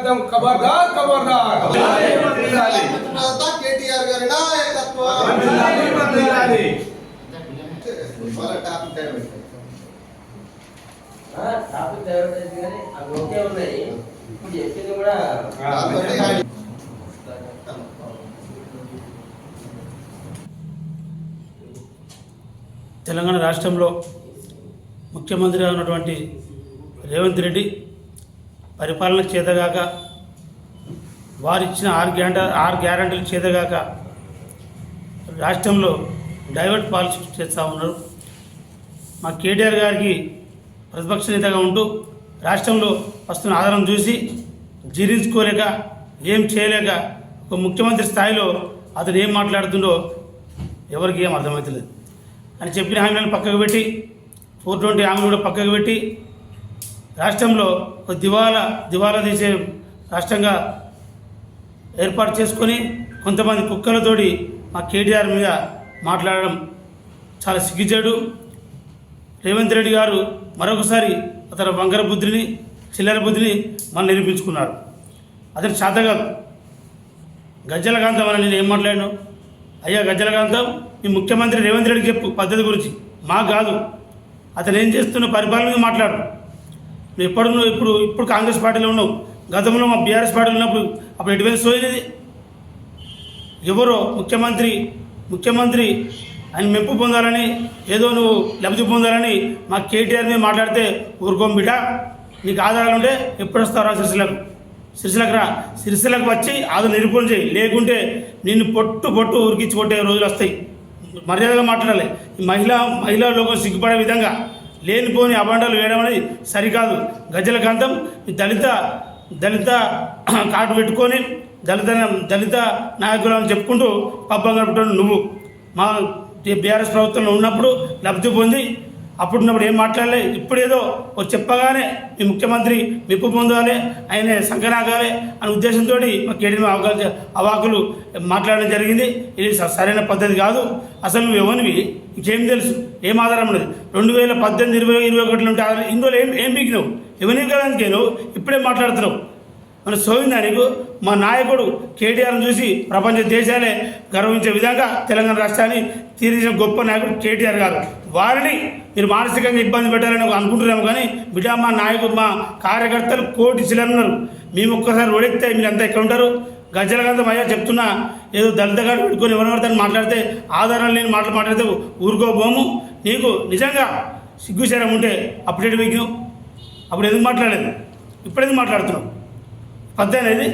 कार्यकर्ता खबरदार खबरदार केटीआर గారి నాయకత్వం టాపిక్ డైవర్ట్ అయింది కానీ అవి ఓకే ఉన్నాయి. ఇప్పుడు చెప్పింది కూడా తెలంగాణ రాష్ట్రంలో ముఖ్యమంత్రిగా ఉన్నటువంటి రేవంత్ రెడ్డి పరిపాలన చేతగాక వారిచ్చిన ఆరు గ్యారంటీలు చేతగాక రాష్ట్రంలో డైవర్ట్ పాలసీ చేస్తూ ఉన్నారు. మా కేటీఆర్ గారికి ప్రతిపక్ష నేతగా ఉంటూ రాష్ట్రంలో వస్తున్న ఆధారం చూసి జీర్ణించుకోలేక ఏం చేయలేక ఒక ముఖ్యమంత్రి స్థాయిలో అతను ఏం మాట్లాడుతుండో ఎవరికి ఏం అర్థమవుతలేదు అని చెప్పిన హామీలను పక్కకు పెట్టి 420 హామీలు కూడా పక్కకు పెట్టి రాష్ట్రంలో ఒక దివాలా తీసే రాష్ట్రంగా ఏర్పాటు చేసుకొని కొంతమంది కుక్కలతోటి మా కేటీఆర్ మీద మాట్లాడడం చాలా సిగ్గుచేడు. రేవంత్ రెడ్డి గారు మరొకసారి అతని వంకర బుద్ధిని చిల్లర బుద్ధిని మళ్ళీ నిరూపించుకున్నాడు. అతను శాతగాదు. గజ్జలకాంతం అని నేను ఏం మాట్లాడాను? అయ్యా గజ్జలకాంతం, మీ ముఖ్యమంత్రి రేవంత్ రెడ్డికి చెప్పు పద్ధతి గురించి, మాకు కాదు. అతను ఏం చేస్తున్న పరిపాలన మాట్లాడు. నువ్వు ఇప్పుడు కాంగ్రెస్ పార్టీలో ఉన్నావు, గతంలో మా బీఆర్ఎస్ పార్టీలో ఉన్నప్పుడు అప్పుడు ఎటువంటి సోయలేదు. ఎవరో ముఖ్యమంత్రి ఆయన మెప్పు పొందాలని, ఏదో నువ్వు లబ్ధి పొందాలని మా కేటీఆర్ మీద మాట్లాడితే ఊరుకోం బిడ్డ. నీకు ఆధారాలు ఉంటే ఎప్పుడు వస్తారా సిరిసిలకు రా. సిరిసిలకు వచ్చి ఆధార నిరూపణ చేయి, లేకుంటే నిన్ను పొట్టు ఉరికించి కొట్టే రోజులు వస్తాయి. మర్యాదగా మాట్లాడాలి. ఈ మహిళా లోకం సిగ్గుపడే విధంగా లేనిపోని అబండాలు వేయడం అనేది సరికాదు. గజ్జలకాంతం దళిత కార్డు పెట్టుకొని దళిత నాయకులను చెప్పుకుంటూ పబ్బం గడుపుతాను. నువ్వు మా బీఆర్ఎస్ ప్రభుత్వంలో ఉన్నప్పుడు లబ్ధి పొంది అప్పుడున్నప్పుడు ఏం మాట్లాడలే. ఇప్పుడు ఏదో చెప్పగానే మీ ముఖ్యమంత్రి మెప్పు పొందాలి, ఆయన సంకనాగాలి అనే ఉద్దేశంతో మా కేటీఆర్ అవాకులు మాట్లాడడం జరిగింది. ఇది సరైన పద్ధతి కాదు. అసలు నువ్వు ఎవరివి, ఇంకేం తెలుసు, ఏం ఆధారం ఉన్నది? 2018, 2021 ఉంటే ఇందులో ఏం పీకినావు? ఎవరిని కదానికే నువ్వు ఇప్పుడే మాట్లాడుతున్నావు. మన సోయిందా నీకు? మా నాయకుడు కేటీఆర్ని చూసి ప్రపంచ దేశాలే గర్వించే విధంగా తెలంగాణ రాష్ట్రాన్ని తీర్చిన గొప్ప నాయకుడు కేటీఆర్ గారు. వారిని మీరు మానసికంగా ఇబ్బంది పెట్టాలని అనుకుంటున్నాము. కానీ బిడ్డ, మా నాయకుడు, మా కార్యకర్తలు కోటి చిల్లరున్నారు. మేము ఒక్కసారి ఒడెత్తే మీరంతా ఎక్కడ ఉంటారు? గజ్జలకాంతం అయ్యా చెప్తున్నా, ఏదో దళితగాడు పెట్టుకొని ఎవరెవరితో మాట్లాడితే ఆధారం లేని మాట్లాడితే ఊరుకోబోము. నీకు నిజంగా సిగ్గుశరం ఉంటే అప్పుడేటి మీకు అప్పుడు ఎందుకు మాట్లాడలేదు? ఇప్పుడు ఎందుకు మాట్లాడుతున్నావు? పద్ధతి అనేది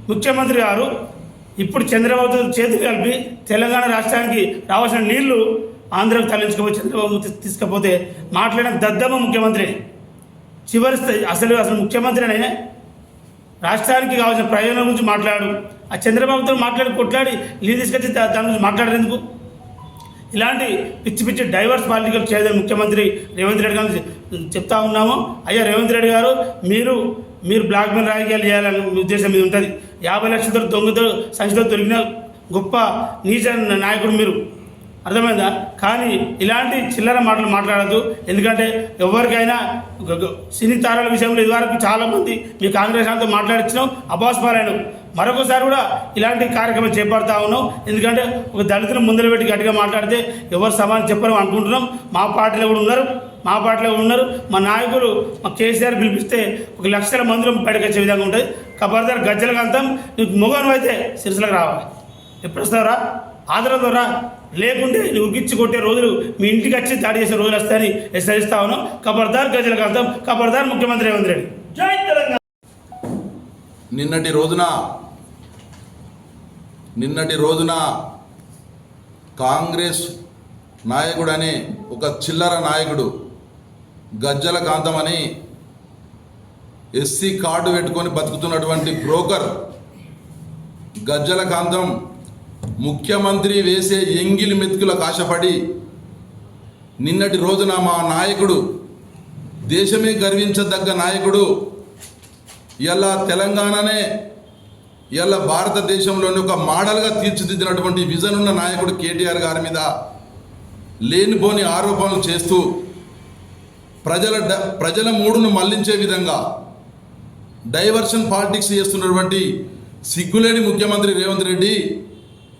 ముఖ్యమంత్రి గారు ఇప్పుడు చంద్రబాబు చేతులు కలిపి తెలంగాణ రాష్ట్రానికి రావాల్సిన నీళ్లు ఆంధ్రకు తరలించుకోపోయి చంద్రబాబు తీసుకపోతే మాట్లాడిన దద్దమ్మ ముఖ్యమంత్రి. చివరి అసలు ముఖ్యమంత్రి అయినా రాష్ట్రానికి కావాల్సిన ప్రయోజనం గురించి మాట్లాడు. ఆ చంద్రబాబుతో కొట్లాడి నీళ్ళు తీసుకొచ్చి దాని గురించి మాట్లాడేందుకు? ఇలాంటి పిచ్చి డైవర్స్ పాలిటికల్ చేయదని ముఖ్యమంత్రి రేవంత్ రెడ్డి గారు చెప్తా ఉన్నాము. అయ్యా రేవంత్ రెడ్డి గారు, మీరు బ్లాక్మెయిల్ రాజకీయాలు చేయాలని ఉద్దేశం మీద ఉంటుంది. 50 లక్షలతో దొంగతో సంచితో దొరికిన గొప్ప నీచ నాయకుడు మీరు, అర్థమైందా? కానీ ఇలాంటి చిల్లర మాటలు మాట్లాడద్దు. ఎందుకంటే ఎవరికైనా సినీ తారాల విషయంలో ఇదివరకు చాలామంది మీ కాంగ్రెస్ అంతా మాట్లాడించినాం, అబాస్పాలైన మరొకసారి కూడా ఇలాంటి కార్యక్రమం చేపడతా ఉన్నాం. ఎందుకంటే ఒక దళితులను ముందర పెట్టి గట్టిగా మాట్లాడితే ఎవరు సమాధానం చెప్పరు అనుకుంటున్నాం. మా పార్టీలో కూడా ఉన్నారు. మా నాయకులు మా కేసీఆర్ పిలిపిస్తే 1 లక్షల మందిలో బయటకు వచ్చే విధంగా ఉంటుంది. ఖబర్దార్ గజ్జలకాంతం, నీకు మొగను అయితే సిరిసిలకు రావాలి. ఎప్పుడు వస్తారా? ఆధారంతో రా, లేకుంటే నువ్వు ఉరికిచ్చి కొట్టే రోజులు మీ ఇంటికి వచ్చి దాడి చేసే రోజులు వస్తాయని హెచ్చరిస్తా ఉన్నాం. ఖబర్దార్ గజ్జలకాంతం, ఖబర్దార్ ముఖ్యమంత్రి రేవంత్ రెడ్డి. జై తెలంగాణ. నిన్నటి రోజున కాంగ్రెస్ నాయకుడు అనే ఒక చిల్లర నాయకుడు గజ్జలకాంతం అని ఎస్సీ కార్డు పెట్టుకొని బతుకుతున్నటువంటి బ్రోకర్ గజ్జలకాంతం ముఖ్యమంత్రి వేసే ఎంగిలి మెతుకులకు ఆశపడి నిన్నటి రోజున మా నాయకుడు, దేశమే గర్వించదగ్గ నాయకుడు, ఇలా తెలంగాణనే ఇలా భారతదేశంలోని ఒక మోడల్గా తీర్చిదిద్దినటువంటి విజన్ ఉన్న నాయకుడు కేటీఆర్ గారి మీద లేనిపోని ఆరోపణలు చేస్తూ ప్రజల మూడును మళ్లించే విధంగా డైవర్షన్ పాలిటిక్స్ చేస్తున్నటువంటి సిగ్గులేని ముఖ్యమంత్రి రేవంత్ రెడ్డి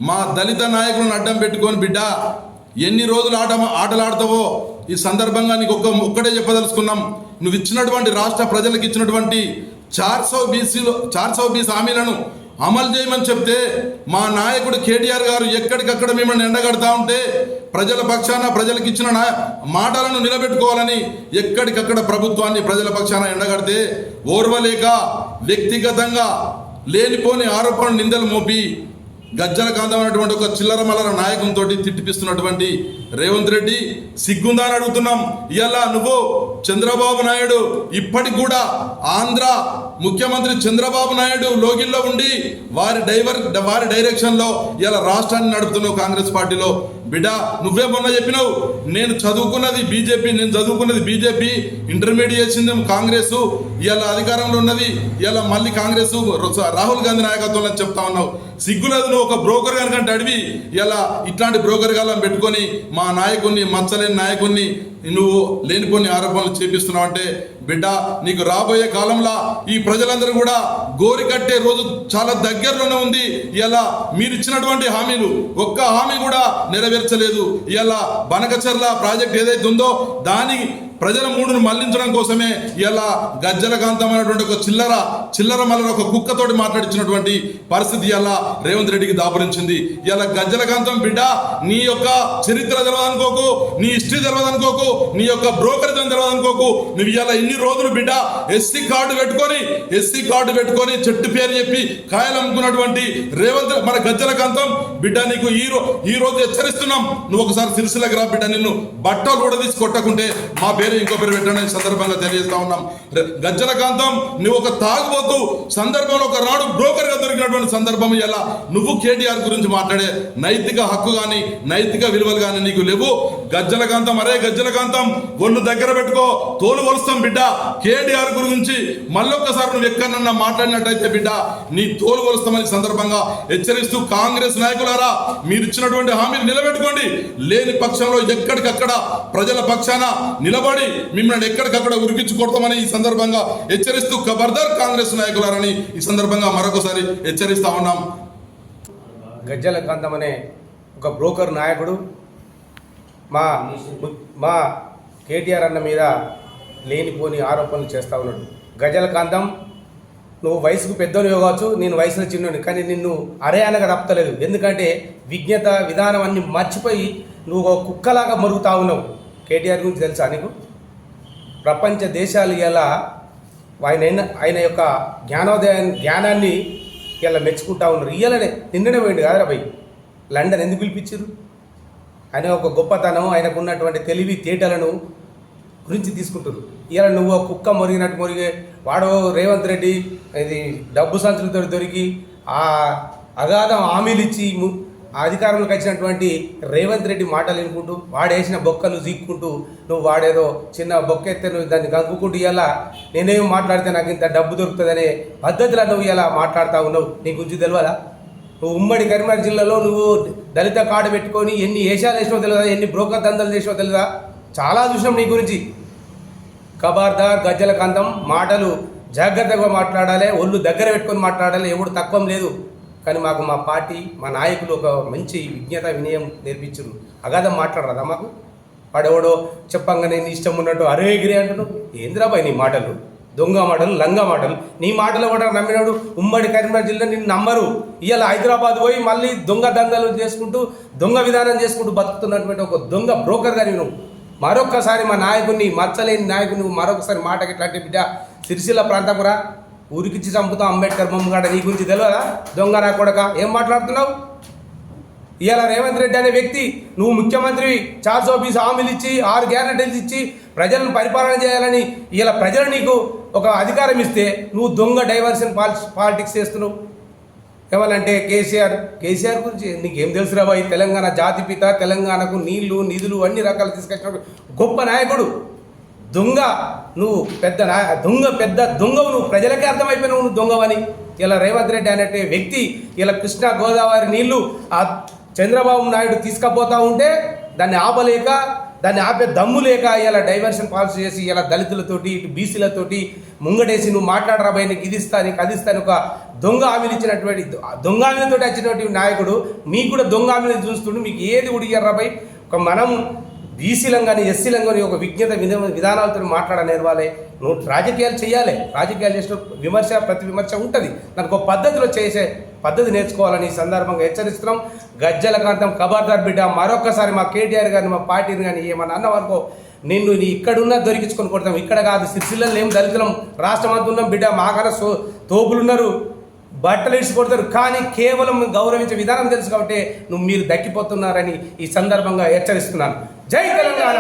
మా దళిత నాయకులను అడ్డం పెట్టుకొని బిడ్డ ఎన్ని రోజులు ఆటలాడతావో ఈ సందర్భంగా నీకు ఒక్కటే చెప్పదలుచుకున్నాం. నువ్వు ఇచ్చినటువంటి రాష్ట్ర ప్రజలకు ఇచ్చినటువంటి 420 హామీలను అమలు చేయమని చెప్తే మా నాయకుడు కేటీఆర్ గారు ఎక్కడికక్కడ మిమ్మల్ని ఎండగడతా ఉంటే ప్రజల పక్షాన ప్రజలకు ఇచ్చిన మాటలను నిలబెట్టుకోవాలని ఎక్కడికక్కడ ప్రభుత్వాన్ని ప్రజల పక్షాన ఎండగడితే ఓర్వలేక వ్యక్తిగతంగా లేనిపోని ఆరోపణలు నిందలు మోపి గజ్జల కాంతమైనటువంటి ఒక చిల్లర మల్లర నాయకంతో తిట్టిపిస్తున్నటువంటి రేవంత్ రెడ్డి సిగ్గుందా అని అడుగుతున్నాం. ఇలా నువ్వు చంద్రబాబు నాయుడు ఇప్పటికి కూడా ఆంధ్ర ముఖ్యమంత్రి చంద్రబాబు నాయుడు లోగిల్లో ఉండి వారి డైరెక్షన్లో ఇలా రాష్ట్రాన్ని నడుపుతున్నావు కాంగ్రెస్ పార్టీలో. బిడ్డ నువ్వే మొన్న చెప్పినావు నేను చదువుకున్నది బీజేపీ ఇంటర్మీడియట్ చేసింది కాంగ్రెస్, ఇలా అధికారంలో ఉన్నది ఇలా మళ్ళీ కాంగ్రెస్ రాహుల్ గాంధీ నాయకత్వంలో చెప్తా ఉన్నావు. సిగ్గులేదు నువ్వు ఒక బ్రోకర్ కనుకంటే అడివి ఇలా ఇట్లాంటి బ్రోకర్ గాలను పెట్టుకొని మా నాయకుడిని మచ్చలేని నాయకుడిని నువ్వు లేనిపోని ఆరోపణలు చేపిస్తున్నావు అంటే బిడ్డ నీకు రాబోయే కాలంలో ఈ ప్రజలందరూ కూడా గోరి కట్టే రోజు చాలా దగ్గరలోనే ఉంది. ఇలా మీరు ఇచ్చినటువంటి హామీలు ఒక్క హామీ కూడా నెరవేర్చలేదు. ఇలా బనకచర్ల ప్రాజెక్ట్ ఏదైతే ఉందో దాని ప్రజల మూడును మళ్లించడం కోసమే ఇలా గజ్జల కాంతమైనటువంటి ఒక చిల్లర మల్లర ఒక కుక్కతోటి మాట్లాడించినటువంటి పరిస్థితి ఇలా రేవంత్ రెడ్డికి దాపురించింది. ఇలా గజ్జల కాంతం బిడ్డ నీ యొక్క చరిత్ర తెలియదనుకోకు, నీ హిస్టరీ తెలియదనుకోకు, నీ యొక్క బ్రోకరిజం తెలియదనుకోకు. నువ్వు ఇలా ఇన్ని రోజులు బిడ్డ ఎస్సీ కార్డు పెట్టుకొని చెట్టు పేరు చెప్పి కాయలు అమ్ముకున్నటువంటి రేవంత్ మన గజ్జల కాంతం బిడ్డ నీకు ఈ రోజు హెచ్చరిస్తున్నాం. నువ్వు ఒకసారి సిరిసిల్లకి రా బిడ్డ, నిన్ను బట్టలు కూడా తీసి కొట్టకుంటే మా ఇంకో పేరు పెట్టండి సందర్భంగా తెలియజేస్తా ఉన్నాం. గజ్జల కాంతం నువ్వు ఒక తాగుబోతు సందర్భంలో ఒక రాడు బ్రోకర్ గా దొరికినటువంటి సందర్భం ఇలా నువ్వు కేటీఆర్ గురించి మాట్లాడే నైతిక హక్కు కానీ నైతిక విలువలు కానీ నీకు లేవు. గజ్జల కాంతం ఒళ్ళు దగ్గర పెట్టుకో, తోలు వలుస్తాం బిడ్డ. కేటీఆర్ గురించి మళ్ళొక్కసారి నువ్వు ఎక్కడన్నా మాట్లాడినట్టయితే బిడ్డ నీ తోలు వలుస్తామని సందర్భంగా హెచ్చరిస్తూ కాంగ్రెస్ నాయకులారా మీరు ఇచ్చినటువంటి హామీలు నిలబెట్టుకోండి. లేని పక్షంలో ఎక్కడికక్కడ ప్రజల పక్షాన నిలబడి మిమ్మల్ని ఎక్కడికక్కడ ఉరికించి కొడతామని ఈ సందర్భంగా హెచ్చరిస్తూ ఖబర్దార్ కాంగ్రెస్ నాయకులారని ఈ సందర్భంగా మరొకసారి హెచ్చరిస్తా ఉన్నాం. గజ్జల కాంతం అనే ఒక బ్రోకర్ నాయకుడు మా కేటీఆర్ అన్న మీద లేనిపోని ఆరోపణలు చేస్తూ ఉన్నాడు. గజ్జల కాంతం నువ్వు వయసుకు పెద్దోని కావచ్చు, నేను వయసులో చిన్నోని, కానీ నిన్ను అరే అనగా తప్పలేదు. ఎందుకంటే విజ్ఞత విధానం అన్ని మర్చిపోయి నువ్వు ఒక కుక్కలాగా మరుగుతా ఉన్నావు. కేటీఆర్ గురించి తెలుసా నీకు? ప్రపంచ దేశాలు ఇలా ఆయన యొక్క జ్ఞానాన్ని ఇలా మెచ్చుకుంటా ఉన్నారు. నిన్ననే పోయింది కాదురా భయ్, లండన్ ఎందుకు పిలిపించారు? ఆయన ఒక గొప్పతనం, ఆయనకు ఉన్నటువంటి తెలివి తేటలను గురించి తీసుకుంటారు. ఇలా నువ్వు కుక్క మొరిగే వాడు రేవంత్ రెడ్డి ఇది డబ్బు సంచులతో దొరికి ఆ అగాధం హామీలు ఇచ్చి అధికారంలోకి వచ్చినటువంటి రేవంత్ రెడ్డి మాటలు వినుకుంటూ వాడేసిన బొక్కలు జీక్కుంటూ నువ్వు వాడేదో చిన్న బొక్క ఎత్తే నువ్వు దాన్ని గంగుకుంటూ ఇలా నేనేం మాట్లాడితే నాకు ఇంత డబ్బు దొరుకుతుందనే పద్ధతిలో నువ్వు ఇలా మాట్లాడుతూ ఉన్నావు. నీ గురించి తెలియదా? నువ్వు ఉమ్మడి కరీంనగర్ జిల్లాలో నువ్వు దళిత కార్డు పెట్టుకొని ఎన్ని ఏషాలు వేసినావు తెలియదా? ఎన్ని బ్రోకర్ దందలు చేసినావు తెలియదా? చాలా చూసినాం నీ గురించి. ఖబర్దార్ గజ్జల కాంతం, మాటలు జాగ్రత్తగా మాట్లాడాలి, ఒళ్ళు దగ్గర పెట్టుకొని మాట్లాడాలి. ఎవడు తక్కువ లేదు. కానీ మాకు మా పార్టీ మా నాయకులు ఒక మంచి విజ్ఞత వినయం నేర్పించారు. అగాధం మాట్లాడరాదా మాకు? వాడెవడో చెప్పంగానే నీ ఇష్టం ఉన్నట్టు అరే గిరి అంటున్నావు. ఏంద్రాబాయ్ నీ మాటలు? దొంగ మాటలు, లంగా మాటలు. నీ మాటలు కూడా నమ్మినాడు ఉమ్మడి కరీంనగర్ జిల్లా నిన్ను నమ్మరు. ఇవాళ హైదరాబాద్ పోయి మళ్ళీ దొంగ దందాలు చేసుకుంటూ దొంగ విధానం చేసుకుంటూ బతుకుతున్నటువంటి ఒక దొంగ బ్రోకర్ గాని నువ్వు. మరొక్కసారి మా నాయకుడిని మచ్చలేని నాయకుని మరొకసారి మాటకి ఇట్లాంటి బిడ్డ సిరిసిల్ల ప్రాంతం రా, ఊరికిచ్చి చంపుతాం అంబేద్కర్ బొమ్మగాడ. నీ గురించి తెలియదా? దొంగ నా కొడక ఏం మాట్లాడుతున్నావు? ఇవాళ రేవంత్ రెడ్డి అనే వ్యక్తి నువ్వు ముఖ్యమంత్రి 420 హామీలు ఇచ్చి 6 గ్యారెంటీలు ఇచ్చి ప్రజలను పరిపాలన చేయాలని ఇలా ప్రజలు నీకు ఒక అధికారం ఇస్తే నువ్వు దొంగ డైవర్షన్ పాలిటిక్స్ చేస్తున్నావు. ఏమనంటే కేసీఆర్ గురించి నీకేం తెలుసురా బాయ్? తెలంగాణ జాతిపిత, తెలంగాణకు నీళ్లు నిధులు అన్ని రకాలు తీసుకొచ్చిన గొప్ప నాయకుడు. దొంగ నువ్వు పెద్ద దొంగవు నువ్వు. ప్రజలకే అర్థమైపోయినావు నువ్వు దొంగవని. ఇలా రేవంత్ రెడ్డి అనే వ్యక్తి ఇలా కృష్ణా గోదావరి నీళ్లు ఆ చంద్రబాబు నాయుడు తీసుకుపోతా ఉంటే దాన్ని ఆపలేక దాన్ని ఆపే దమ్ము లేక ఇలా డైవర్షన్ పాలసీ చేసి ఇలా దళితులతోటి ఇటు బీసీలతోటి ముంగటేసి నువ్వు మాట్లాడరాబాయి నీకు ఇది ఇస్తా నీకు అది ఇస్తాను ఒక దొంగ హామీలు ఇచ్చినటువంటి దొంగ హామీలతో వచ్చినటువంటి నాయకుడు మీకు కూడా దొంగ హామీలు చూస్తుండు మీకు ఏది ఉడిగారాబాయి ఒక మనం బీసీలం కానీ ఎస్సీలం కానీ ఒక విజ్ఞత విధానాలతో మాట్లాడనేర్వాలే నువ్వు రాజకీయాలు చేయాలి రాజకీయాలు చేసిన విమర్శ ప్రతి విమర్శ ఉంటుంది దానికి ఒక పద్ధతిలో చేసే పద్ధతి నేర్చుకోవాలని ఈ సందర్భంగా హెచ్చరిస్తున్నాం. గజ్జల కాంతం ఖబర్దార్ బిడ్డ మరొకసారి మా కేటీఆర్ గారిని మా పార్టీని కానీ ఏమన్నా అన్నవనుకో నిన్ను నీ ఇక్కడున్నా దొరికించుకొని కొడతాం. ఇక్కడ కాదు సిరిసిల్లలో ఏం దళితులం రాష్ట్రం అంతా ఉన్నాం బిడ్డ మాకన్నా తోపులున్నారు బట్టలు ఇడిచి కొడతారు కానీ కేవలం గౌరవించే విధానం తెలుసు కాబట్టి మీరు దక్కిపోతున్నారని ఈ సందర్భంగా హెచ్చరిస్తున్నాను. జై తెలంగాణ.